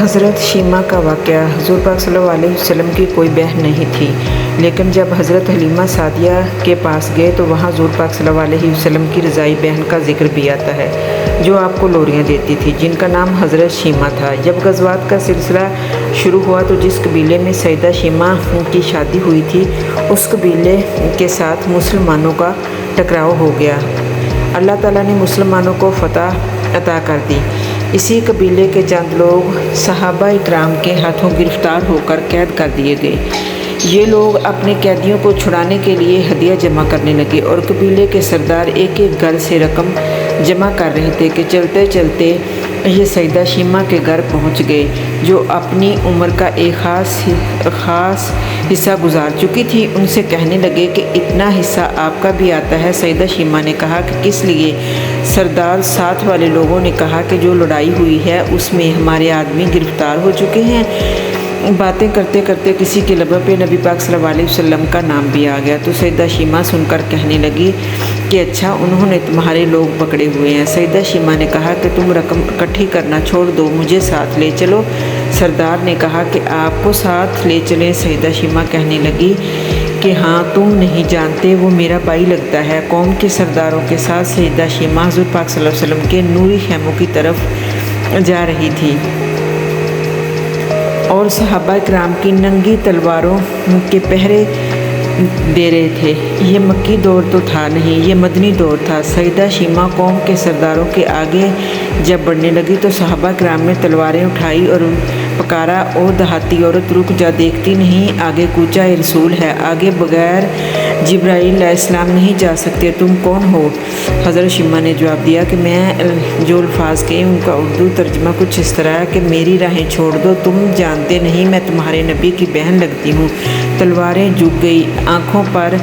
حضرت شیمہ کا واقعہ۔ حضور پاک صلی اللہ علیہ وسلم کی کوئی بہن نہیں تھی، لیکن جب حضرت حلیمہ سعدیہ کے پاس گئے تو وہاں حضور پاک صلی اللہ علیہ وسلم کی رضائی بہن کا ذکر بھی آتا ہے، جو آپ کو لوریاں دیتی تھی، جن کا نام حضرت شیمہ تھا۔ جب غزوات کا سلسلہ شروع ہوا تو جس قبیلے میں سیدہ شیمہ کی شادی ہوئی تھی، اس قبیلے کے ساتھ مسلمانوں کا ٹکراؤ ہو گیا۔ اللہ تعالیٰ نے مسلمانوں کو فتح عطا کر دی۔ اسی قبیلے کے چند لوگ صحابہ اکرام کے ہاتھوں گرفتار ہو کر قید کر دیے گئے۔ یہ لوگ اپنے قیدیوں کو چھڑانے کے لیے ہدیہ جمع کرنے لگے اور قبیلے کے سردار ایک ایک گھر سے رقم جمع کر رہے تھے کہ چلتے چلتے یہ سیدہ شیمہ کے گھر پہنچ گئے، جو اپنی عمر کا ایک خاص حصہ گزار چکی تھی۔ ان سے کہنے لگے کہ اتنا حصہ آپ کا بھی آتا ہے؟ سیدہ شیمہ نے کہا کہ کس لیے؟ سردار ساتھ والے لوگوں نے کہا کہ جو لڑائی ہوئی ہے اس میں ہمارے آدمی گرفتار ہو چکے ہیں۔ باتیں کرتے کرتے کسی کے لبوں پہ نبی پاک صلی اللہ علیہ وسلم کا نام بھی آ گیا، تو سیدہ شیمہ سن کر کہنے لگی کہ اچھا، انہوں نے تمہارے لوگ پکڑے ہوئے ہیں۔ سیدہ شیمہ نے کہا کہ تم رقم اکٹھی کرنا چھوڑ دو، مجھے ساتھ لے چلو۔ سردار نے کہا کہ آپ کو ساتھ لے چلیں۔ سیدہ شیمہ کہنے لگی کہ ہاں، تم نہیں جانتے، وہ میرا بھائی لگتا ہے۔ قوم کے سرداروں کے ساتھ سیدہ شیمہ حضور پاک صلی اللہ علیہ وسلم کے نوری خیموں کی طرف جا رہی تھی اور صحابہ کرام کی ننگی تلواروں کے پہرے دے رہے تھے۔ یہ مکی دور تو تھا نہیں، یہ مدنی دور تھا۔ سیدہ شیمہ قوم کے سرداروں کے آگے جب بڑھنے لگی تو صحابہ کرام نے تلواریں اٹھائی اور پکارا، او دیہاتی عورت، رک جا، دیکھتی نہیں آگے کوچہ رسول ہے، آگے بغیر جبرائیل علیہ السلام نہیں جا سکتے، تم کون ہو؟ حضرت شیمہ نے جواب دیا کہ میں جو الفاظ کہے ان کا اردو ترجمہ کچھ اس طرح ہے کہ میری راہیں چھوڑ دو، تم جانتے نہیں میں تمہارے نبی کی بہن لگتی ہوں۔ تلواریں جھک گئی، آنکھوں پر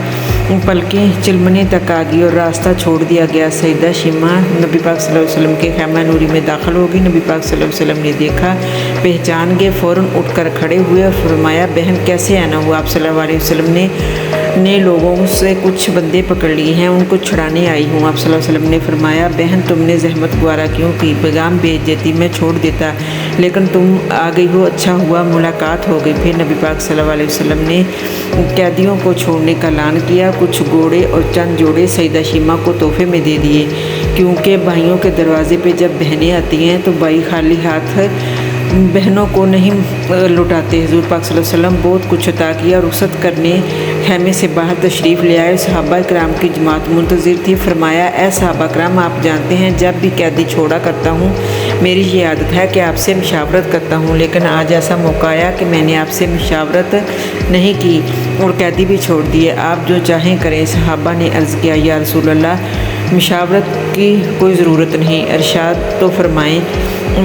پلکیں چلمنے تک آ گئی اور راستہ چھوڑ دیا گیا۔ سیدہ شیمہ نبی پاک صلی اللہ علیہ وسلم کے خیمہ نوری میں داخل ہو گئی۔ نبی پاک صلی اللہ علیہ وسلم نے دیکھا، پہچان گئے، فوراً اٹھ کر کھڑے ہوئے اور فرمایا، بہن کیسے آنا ہوا؟ آپ صلی اللہ علیہ وسلم نے لوگوں سے کچھ بندے پکڑ لیے ہیں، ان کو چھڑانے آئی ہوں۔ آپ صلی اللہ علیہ وسلم نے فرمایا، بہن تم نے زحمت گوارا کیوں کی؟ پیغام بھیج دیتی، میں چھوڑ دیتا، لیکن تم آ گئی ہو، اچھا ہوا ملاقات ہو گئی۔ پھر نبی پاک صلی اللہ علیہ وسلم نے قیدیوں کو چھوڑنے کا اعلان کیا۔ کچھ گھوڑے اور چند جوڑے سیدہ شیمہ کو تحفے میں دے دیے، کیونکہ بھائیوں کے دروازے پہ جب بہنیں آتی ہیں تو بھائی خالی ہاتھ بہنوں کو نہیں لٹاتے۔ حضور پاک صلی اللہ علیہ وسلم بہت کچھ عطا کیا، رخصت کرنے خیمے سے باہر تشریف لے آئے۔ صحابہ کرام کی جماعت منتظر تھی۔ فرمایا، اے صحابہ کرام، آپ جانتے ہیں جب بھی قیدی چھوڑا کرتا ہوں میری یہ عادت ہے کہ آپ سے مشاورت کرتا ہوں، لیکن آج ایسا موقع آیا کہ میں نے آپ سے مشاورت نہیں کی اور قیدی بھی چھوڑ دیے، آپ جو چاہیں کریں۔ صحابہ نے عرض کیا، یا رسول اللہ، مشاورت کی کوئی ضرورت نہیں، ارشاد تو فرمائیں۔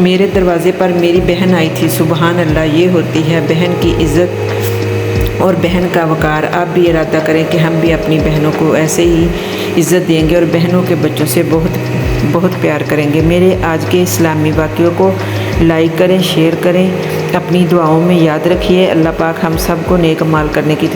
میرے دروازے پر میری بہن آئی تھی۔ سبحان اللہ، یہ ہوتی ہے بہن کی عزت اور بہن کا وقار۔ آپ بھی ارادہ کریں کہ ہم بھی اپنی بہنوں کو ایسے ہی عزت دیں گے اور بہنوں کے بچوں سے بہت بہت پیار کریں گے۔ میرے آج کے اسلامی واقعوں کو لائک کریں، شیئر کریں، اپنی دعاؤں میں یاد رکھیے۔ اللہ پاک ہم سب کو نیک اعمال کرنے کی